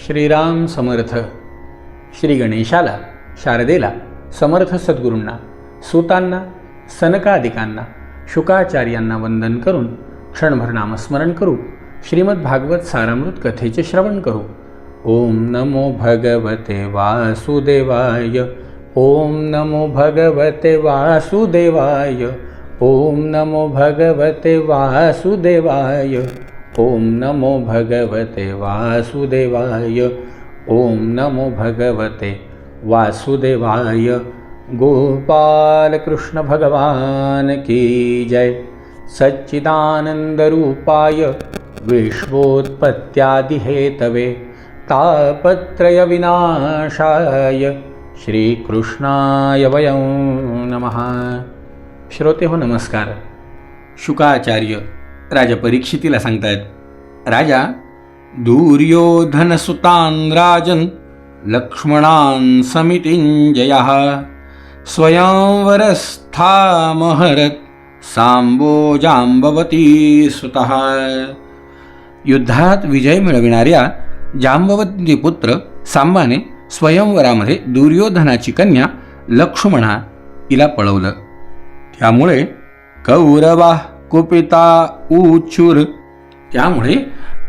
श्रीराम समर्थ. श्री गणेशाला, शारदेला, समर्थ सद्गुरूंना, सूतांना, सनकादिकांना, शुकाचार्यांना वंदन करून क्षणभर नामस्मरण करू. श्रीमद भागवत सारामृत कथेचे श्रवण करू. ओम नमो भगवते वासुदेवाय. ओम नमो भगवते वासुदेवाय. ओम नमो भगवते वासुदेवाय. ओम नमो भगवते वासुदेवाय. ओम नमो भगवते वासुदेवाय. गोपाल कृष्ण भगवान की जय. सच्चिदानंद रूपाय विश्वोत्पत्त्यादिहेतवे तापत्रय विनाशाय श्रीकृष्णाय वयं नमः. श्रोते हो, नमस्कार. शुकाचार्य राजा परीक्षितीला सांगतायत, राजा, दुर्योधनसुतान् राजन् लक्ष्मणान् समितिञ्जयः स्वयंवरस्थामहरत् सांबो जांबवती सुतः. युद्धात विजय मिळविणाऱ्या जांबवती पुत्र सांबाने स्वयंवरामध्ये दुर्योधनाची कन्या लक्ष्मणा हिला पळवलं. त्यामुळे कौरवा कुपिता उचूर. त्यामुळे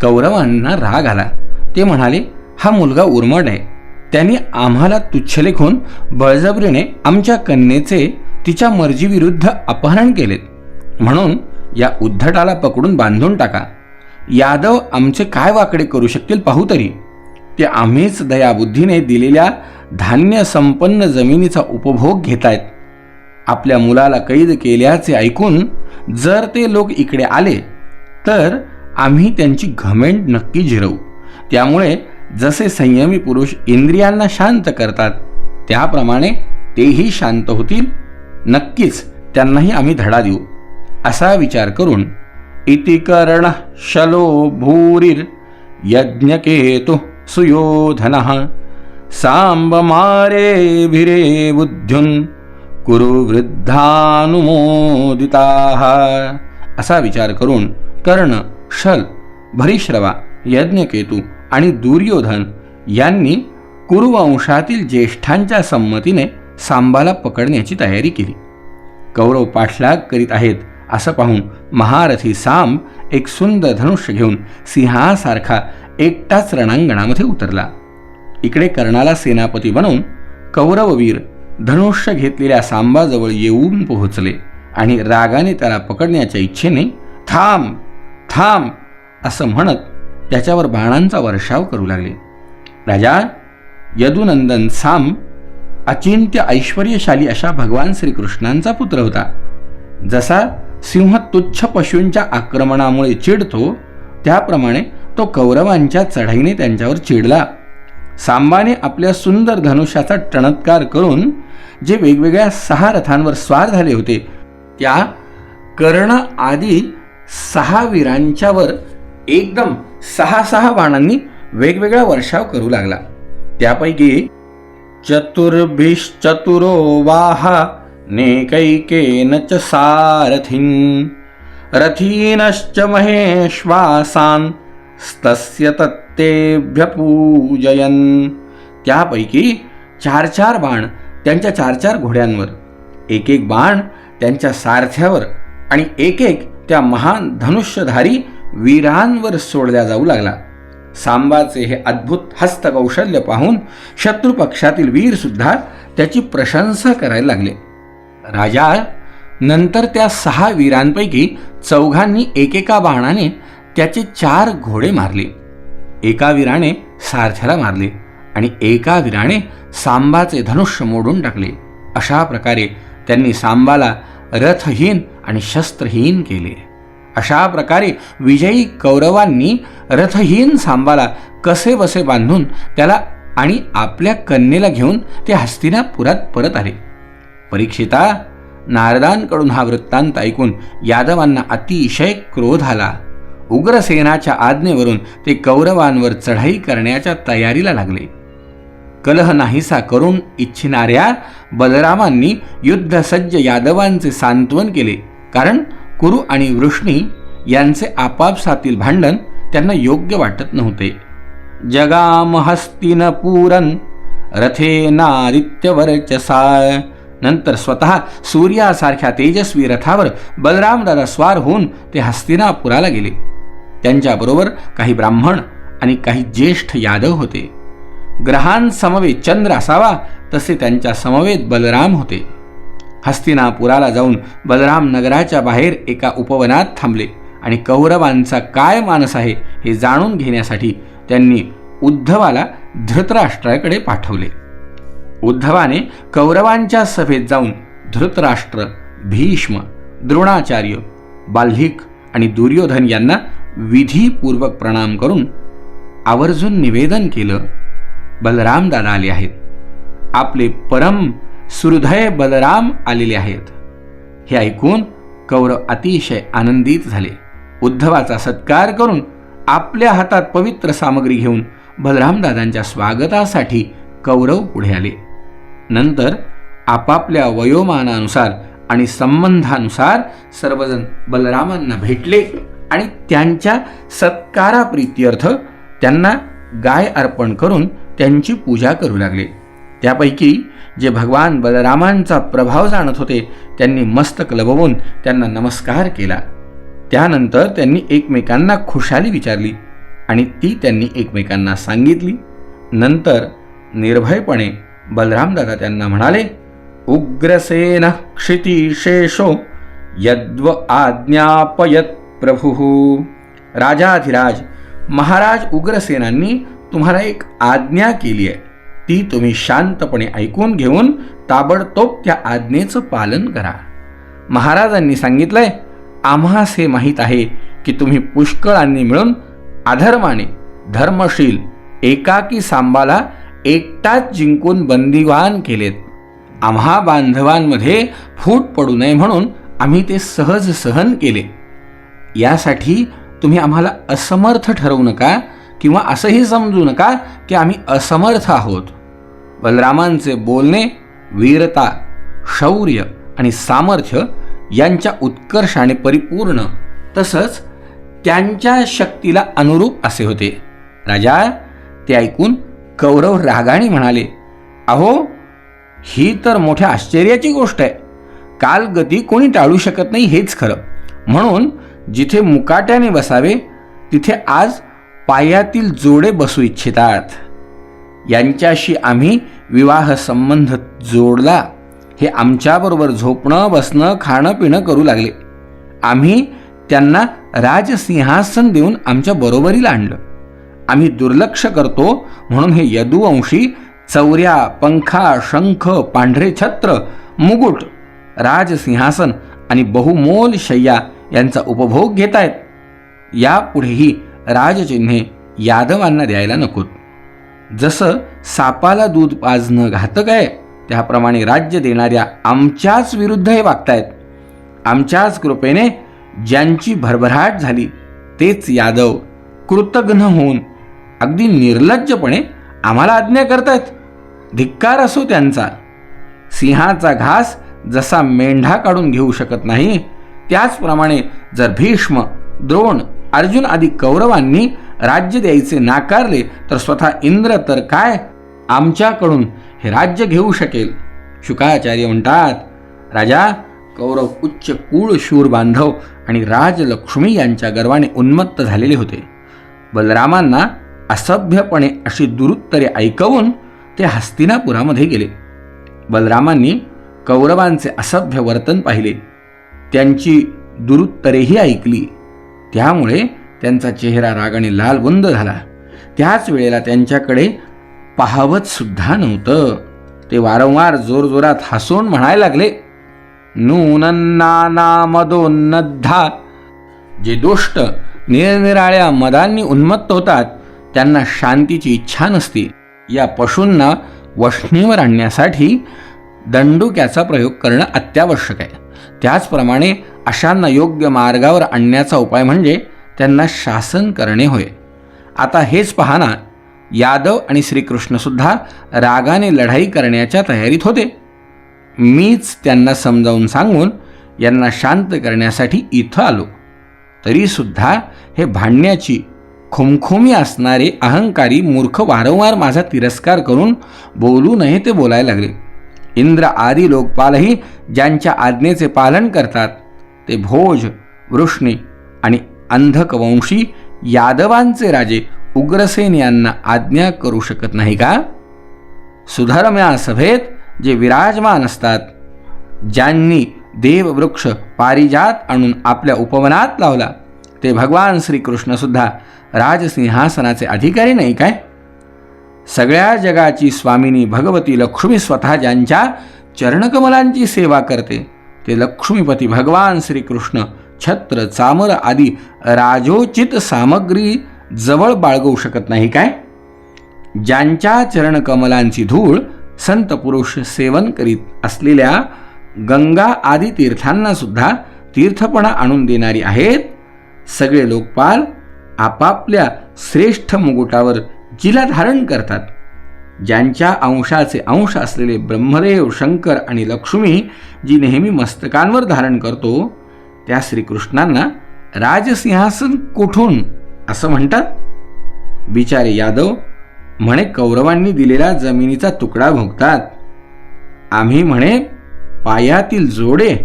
कौरवांना राग आला. ते म्हणाले, हा मुलगा उर्मट आहे. त्यांनी आम्हाला तुच्छ लेखून बळजबरीने आमच्या कन्येचे तिच्या मर्जीविरुद्ध अपहरण केलेत. म्हणून या उद्धटाला पकडून बांधून टाका. यादव आमचे काय वाकडे करू शकतील पाहू तरी. ते आम्हीच दयाबुद्धीने दिलेल्या धान्य संपन्न जमिनीचा उपभोग घेतायत. आपल्या मुलाला कैद केल्याचे ऐकून जर ते लोक इकडे आले तर आम्ही त्यांची घमेंड नक्की जिरवू. त्यामुळे जसे संयमी पुरुष इंद्रियांना शांत करतात त्याप्रमाणे तेही शांत होतील. नक्कीच त्यांनाही आम्ही धडा देऊ. असा विचार करून इति कर्ण शलो भूरिर यज्ञकेतु सुयोधनः सांब मारे भिरे बुद्ध्युन कुरु वृद्धानुमोदिताः. असा विचार करून कर्ण, शल, भरीश्रवा, यज्ञकेतू आणि दुर्योधन यांनी कुरुवंशातील ज्येष्ठांच्या संमतीने सांबाला पकडण्याची तयारी केली. कौरव पाठलाग करीत आहेत असं पाहून महारथी सांब एक सुंदर धनुष्य घेऊन सिंहासारखा एकटाच रणांगणामध्ये उतरला. इकडे कर्णाला सेनापती बनवून कौरववीर धनुष्य घेतलेल्या सांबाजवळ येऊन पोहोचले आणि रागाने त्याला पकडण्याच्या इच्छेने थांब थांब असं म्हणत त्याच्यावर बाणांचा वर्षाव करू लागले. राजा, यदुनंदन सांब अचिंत्य ऐश्वर्यशाली अशा भगवान श्रीकृष्णांचा पुत्र होता. जसा सिंह तुच्छ पशूंच्या आक्रमणामुळे चिडतो त्याप्रमाणे तो कौरवांच्या चढाईने त्यांच्यावर चिडला. सांबाने आपल्या सुंदर धनुष्याचा टणत्कार करून जे वेगवेगळ्या 6 रथांवर स्वार झाले होते त्या कर्ण आदी 6 वीरांच्यावर एकदम 6 बाणांनी वेगवेगळा वर्षाव करू लागला. त्यापैकी चतुर्भिश्चतुरो वाहा नेकैकेन च सारथिन् रथीनश्च महेश्वासान् स्तस्य तत्तेभ्य पूजयन्. त्यापैकी 4 बाण त्यांच्या 4 घोड्यांवर, एक बाण त्यांच्या सारथ्यावर आणि एक त्या महान धनुष्यधारी वीरांवर सोडल्या जाऊ लागला. सांबाचे हे अद्भुत हस्तकौशल्य पाहून शत्रुपक्षातील वीर सुद्धा त्याची प्रशंसा करायला लागले. राजा, नंतर त्या 6 वीरांपैकी 4 एकेका बाणाने त्याचे 4 घोडे मारले. एका वीराने सारथ्याला मारले आणि एका वीराने सांबाचे धनुष्य मोडून टाकले. अशा प्रकारे त्यांनी सांबाला रथहीन आणि शस्त्रहीन केले. अशा प्रकारे विजयी कौरवांनी रथहीन सांबाला कसे बसे बांधून त्याला आणि आपल्या कन्येला घेऊन ते हस्तिनापुरात परत आले. परीक्षिता, नारदांकडून हा वृत्तांत ऐकून यादवांना अतिशय क्रोध आला. उग्रसेनाच्या आज्ञेवरून ते कौरवांवर चढाई करण्याच्या तयारीला लागले. कलह नाहीसा करून इच्छिणाऱ्या बलरामांनी युद्धसज्ज यादवांचे सांत्वन केले. कारण कुरु आणि वृष्णी यांचे आपापसातील भांडण त्यांना योग्य वाटत नव्हते. जगाम हस्तिनपुरन रथेनादित्यवर्चसा. नंतर स्वतः सूर्यासारख्या तेजस्वी रथावर बलरामदादा स्वार होऊन ते हस्तिनापुराला गेले. त्यांच्याबरोबर काही ब्राह्मण आणि काही ज्येष्ठ यादव होते. ग्रहांसमवेत चंद्र असावा तसे त्यांच्या समवेत बलराम होते. हस्तिनापुराला जाऊन बलराम नगराच्या बाहेर एका उपवनात थांबले आणि कौरवांचा काय मानस आहे हे जाणून घेण्यासाठी त्यांनी उद्धवाला धृतराष्ट्राकडे पाठवले. उद्धवाने कौरवांच्या सभेत जाऊन धृतराष्ट्र, भीष्म, द्रोणाचार्य, बाल्हिक आणि दुर्योधन यांना विधीपूर्वक प्रणाम करून आवर्जून निवेदन केलं, बलराम दादा आले आहेत. आपले परम सुहृदय बलराम आलेले आहेत. हे ऐकून कौरव अतिशय आनंदित झाले. उद्धवाचा सत्कार करून आपल्या हातात पवित्र सामग्री घेऊन बलरामदादांच्या स्वागतासाठी कौरव पुढे आले. नंतर आपापल्या वयोमानानुसार आणि संबंधानुसार सर्वजण बलरामांना भेटले आणि त्यांच्या सत्काराप्रीत्यर्थ त्यांना गाय अर्पण करून त्यांची पूजा करू लागले. त्यापैकी जे भगवान बलरामांचा प्रभाव जाणत होते त्यांनी मस्तक लववून त्यांना नमस्कार केला. त्यानंतर त्यांनी एकमेकांना खुशाली विचारली आणि ती त्यांनी एकमेकांना सांगितली. नंतर निर्भयपणे बलरामदादा त्यांना म्हणाले, उग्रसेन क्षितिशेषो यद्व आज्ञापयत प्रभु. राजाधिराज महाराज उग्रसेनांनी तुम्हाला एक आज्ञा केली आहे, ती तुम्ही शांतपणे ऐकून घेऊन ताबडतोब त्या आज्ञेचं पालन करा. महाराजांनी सांगितलंय, आम्हास हे माहीत आहे की तुम्ही पुष्कळांनी मिळून अधर्माने धर्मशील एकाकी सांबाला एकटाच जिंकून बंदिवान केलेत. आम्हा बांधवांमध्ये फूट पडू नये म्हणून आम्ही ते सहज सहन केले. यासाठी तुम्ही आम्हाला असमर्थ ठरवू नका किंवा असंही समजू नका की आम्ही असमर्थ आहोत. बलरामांचे बोलणे वीरता, शौर्य आणि सामर्थ्य यांच्या उत्कर्षाने परिपूर्ण तसंच त्यांच्या शक्तीला अनुरूप असे होते. राजा ते ऐकून कौरव रागाने म्हणाले, अहो ही तर मोठ्या आश्चर्याची गोष्ट आहे. कालगती कोणी टाळू शकत नाही हेच खरं. म्हणून जिथे मुकाट्याने बसावे तिथे आज पायातील जोडे बसू इच्छितात. यांच्याशी आम्ही विवाह संबंध जोडला. हे आमच्याबरोबर झोपणं, बसणं, खाणं पिणं करू लागले. आम्ही त्यांना राजसिंहासन देऊन आमच्या बरोबरीला आणलं. आम्ही दुर्लक्ष करतो म्हणून हे यदुवंशी चौऱ्या, पंखा, शंख, पांढरे छत्र, मुकुट, राजसिंहासन आणि बहुमोल शय्या यांचा उपभोग घेत आहेत. यापुढेही राजचिन्हे यादवांना द्यायला नकोत. जसं सापाला दूध पाजणं घातक आहे त्याप्रमाणे राज्य देणाऱ्या आमच्याच विरुद्ध हे वागतायत. आमच्याच कृपेने ज्यांची भरभराट झाली तेच यादव कृतघ्न होऊन अगदी निर्लज्जपणे आम्हाला आज्ञा करतायत. धिक्कार असो त्यांचा. सिंहाचा घास जसा मेंढा काढून घेऊ शकत नाही त्याचप्रमाणे जर भीष्म, द्रोण, अर्जुन आदी कौरवांनी राज्य द्यायचे नाकारले तर स्वतः इंद्र तर काय आमच्याकडून हे राज्य घेऊ शकेल. शुकाचार्य म्हणतात, राजा कौरव उच्च कुळ शूर बांधव आणि राजलक्ष्मी यांच्या गर्वाने उन्मत्त झालेले होते. बलरामांना असभ्यपणे अशी दुरुत्तरे ऐकवून ते हस्तिनापुरामध्ये गेले. बलरामांनी कौरवांचे असभ्य वर्तन पाहिले, त्यांची दुरुत्तरेही ऐकली. त्यामुळे त्यांचा चेहरा रागाने लालबुंद झाला. त्याच वेळेला त्यांच्याकडे पाहवत सुद्धा नव्हतं. ते वारंवार जोरजोरात हसून म्हणायला लागले, नूनन्नाना मदोन्नद्धा. जे दुष्ट निरनिराळ्या मदांनी उन्मत्त होतात त्यांना शांतीची इच्छा नसते. या पशूंना वशणीवर आणण्यासाठी दंडुक्याचा प्रयोग करणं अत्यावश्यक आहे. त्याचप्रमाणे अशांना योग्य मार्गावर आणण्याचा उपाय म्हणजे त्यांना शासन करणे होय. आता हेच पाहना, यादव आणि श्रीकृष्णसुद्धा रागाने लढाई करण्याच्या तयारीत होते. मीच त्यांना समजावून सांगून यांना शांत करण्यासाठी इथं आलो. तरीसुद्धा हे भांडण्याची खुमखुमी असणारे अहंकारी मूर्ख वारंवार माझा तिरस्कार करून बोलू नये ते बोलायला लागले. इंद्र आदी लोकपालही ज्यांच्या आज्ञेचे पालन करतात ते भोज, वृष्णी आणि अंधकवंशी यादवांचे राजे उग्रसेन यांना आज्ञा करू शकत नाही का? सुधर्म्या सभेत जे विराजमान असतात, ज्यांनी देववृक्ष पारिजात आणून आपल्या उपवनात लावला, ते भगवान श्रीकृष्णसुद्धा राजसिंहासनाचे अधिकारी नाही काय? सगळ्या जगाची स्वामिनी भगवती लक्ष्मी स्वतः ज्यांच्या चरणकमलांची सेवा करते, ते लक्ष्मीपती भगवान श्रीकृष्ण छत्र, चामर आदी राजोचित सामग्री जवळ बाळगू शकत नाही काय? ज्यांच्या चरणकमलांची धूळ संत पुरुष सेवन करीत असलेल्या गंगा आदी तीर्थांना सुद्धा तीर्थपणा आणून देणारी आहेत, सगळे लोकपाल आपापल्या श्रेष्ठ मुकुटावर जिला धारण करतात, ज्यांच्या अंशाचे अंश असलेले ब्रह्मदेव, शंकर आणि लक्ष्मी जी नेहमी मस्तकांवर धारण करतो, त्या श्रीकृष्णांना राजसिंहासन कुठून असं म्हणतात? बिचारे यादव म्हणे कौरवांनी दिलेला जमिनीचा तुकडा भोगतात, आम्ही म्हणे पायातील जोडे,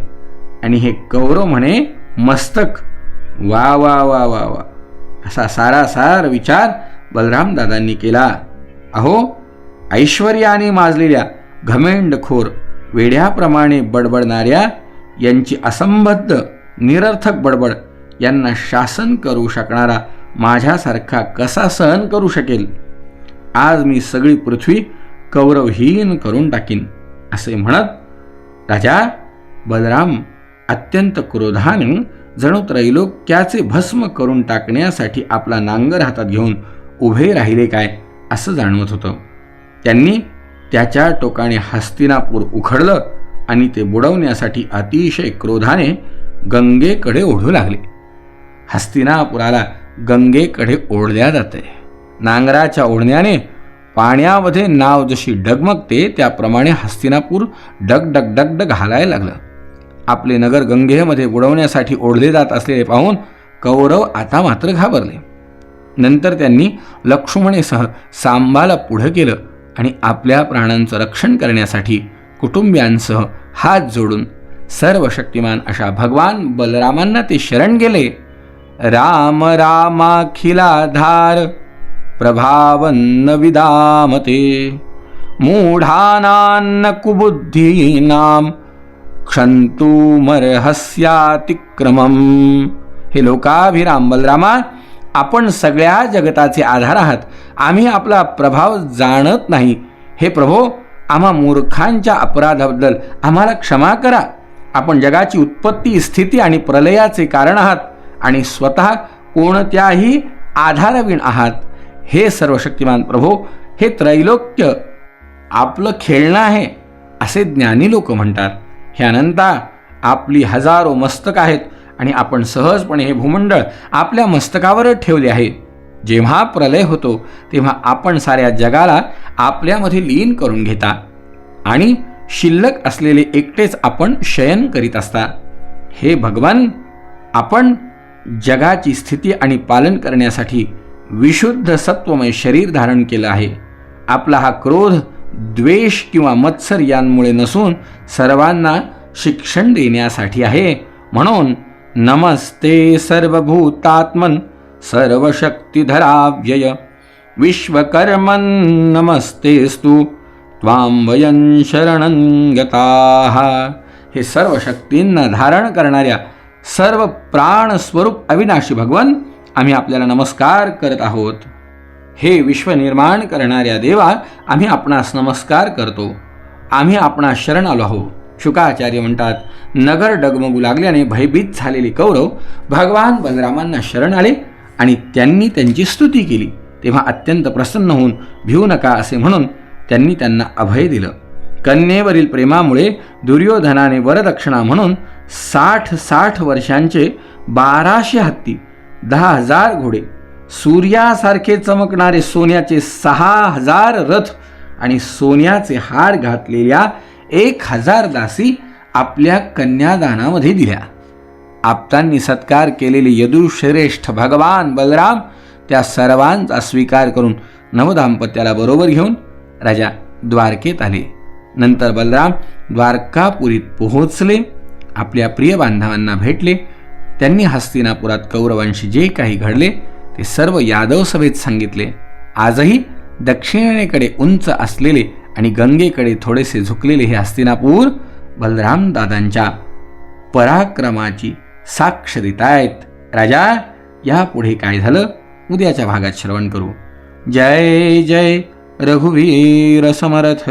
आणि हे कौरव म्हणे मस्तक. वा वा वा वा वा, असा सारासार विचार बलरामदादांनी केला. अहो, ऐश्वर्याने माजलेल्या घमेंडखोर वेड्याप्रमाणे बडबडणाऱ्या यांची असंबद्ध निरर्थक बडबड यांना शासन करू शकणारा माझ्यासारखा कसा सहन करू शकेल? आज मी सगळी पृथ्वी कौरवहीन करून टाकीन, असे म्हणत राजा बलराम अत्यंत क्रोधाने जणू त्रैलोक्याचे भस्म करून टाकण्यासाठी आपला नांगर हातात घेऊन उभे राहिले काय असं जाणवत होतं. त्यांनी त्याच्या टोकाने हस्तिनापूर उखडलं आणि ते बुडवण्यासाठी अतिशय क्रोधाने गंगेकडे ओढू लागले. हस्तिनापुराला गंगेकडे ओढल्या जाते. नांगराच्या ओढण्याने पाण्यामध्ये नाव जशी डगमगते त्याप्रमाणे हस्तिनापूर डगडग डगडग हालायला लागलं. आपले नगर गंगेमध्ये बुडवण्यासाठी ओढले जात असलेले पाहून कौरव आता मात्र घाबरले. नंतर त्यांनी लक्ष्मणेसह सांबाला पुढं केलं आणि आपल्या प्राणांचं रक्षण करण्यासाठी कुटुंबियांसह हात जोडून सर्व शक्तिमान अशा भगवान बलरामांना ते शरण गेले. राम रामाखिलाधार प्रभावन्न विदामते मूढानान्न कुबुद्धीनाम क्षंतुमर्हस्यातिक्रमम्. हे लोकाभिराम बलरामा, आपण सगळ्या जगताचे आधार आहात. आम्ही आपला प्रभाव जाणत नाही. हे प्रभो, आम्हा मूर्खांच्या अपराधाबद्दल आम्हाला क्षमा करा. आपण जगाची उत्पत्ती, स्थिती आणि प्रलयाचे कारण आहात आणि स्वतः कोणत्याही आधारविण आहात. हे सर्वशक्तिमान प्रभो, हे त्रैलोक्य आपलं खेळणं आहे असे ज्ञानी लोक म्हणतात. हे अनंता, आपली हजारो मस्तक आहेत आणि आपण सहजपणे हे भूमंडळ आपल्या मस्तकावर ठेवले आहे. जेव्हा प्रलय होतो तेव्हा आपण साऱ्या जगाला आपल्यामध्ये लीन करून घेता आणि शिल्लक असलेले एकटेच आपण शयन करीत असता. हे भगवान, आपण जगाची स्थिती आणि पालन करण्यासाठी विशुद्ध सत्वमय शरीर धारण केलं आहे. आपला हा क्रोध, द्वेष किंवा मत्सर यांमुळे नसून सर्वांना शिक्षण देण्यासाठी आहे. म्हणून नमस्ते सर्वभूतात्मन सर्वशक्तिधराव्यय विश्वकर्मन् नमस्तेस्तु त्वां वयं शरणं गताः. हे सर्व शक्तींना धारण करणाऱ्या सर्व प्राणस्वरूप अविनाशी भगवान, आम्ही आपल्याला नमस्कार करत आहोत. हे विश्वनिर्माण करणाऱ्या देवा, आम्ही आपणास नमस्कार करतो. आम्ही आपणास शरण आलो आहोत. शुकाचार्य म्हणतात, नगर डगमगू लागल्याने भयभीत झालेले कौरव भगवान बलरामांना शरण आले आणि त्यांनी त्यांची स्तुती केली. तेव्हा अत्यंत प्रसन्न होऊन भिवू नका असे म्हणून त्यांनी त्यांना अभय दिलं. कन्येवरील प्रेमामुळे दुर्योधनाने वरदक्षिणा म्हणून 60 वर्षांचे 1200 हत्ती, 10,000 घोडे, सूर्यासारखे चमकणारे सोन्याचे 6,000 रथ आणि सोन्याचे हार घातलेल्या 1,000 दासी आपल्या कन्यादानामध्ये दिल्या. आप्तांनी सत्कार केलेले यदुश्रेष्ठ भगवान बलराम त्या सर्वांचा स्वीकार करून नवदाम्पत्याला बरोबर घेऊन राजा द्वारकेत आले. नंतर बलराम द्वारकापुरीत पोहोचले, आपल्या प्रिय बांधवांना भेटले. त्यांनी हस्तिनापुरात कौरवांशी जे काही घडले ते सर्व यादव सभेत सांगितले. आजही दक्षिणेकडे उंच असलेले आणि गंगेकडे थोडेसे झुकलेले हे हस्तिनापूर बलराम दादांच्या पराक्रमाची साक्ष देत आहेत. राजा, यापुढे काय झालं उद्याच्या भागात श्रवण करू. जय जय रघुवीर समर्थ.